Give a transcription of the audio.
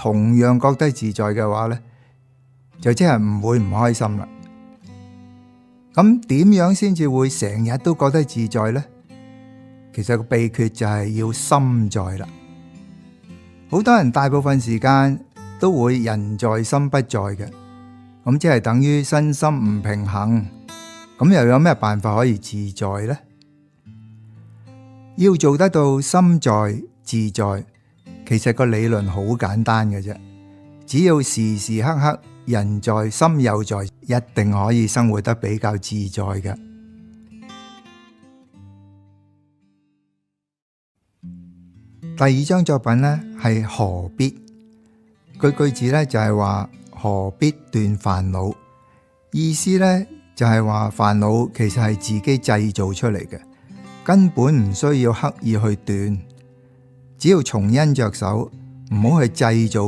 同樣覺得自在嘅話呢，就即係唔會唔開心啦。咁點樣先至會成日都覺得自在呢？其實個秘訣就係要心在啦。好多人大部分時間都會人在心不在嘅，咁即係等於身心唔平衡。咁又有咩辦法可以自在呢？要做得到心在自在，其實個理論好簡單嘅啫，只要時時刻刻人在心又在，一定可以生活得比較自在嘅。第二張作品呢係何必，句子呢就係話何必斷煩惱，意思呢就係話煩惱其實係自己製造出嚟嘅，根本唔需要刻意去斷，只要從因着手，唔好去製造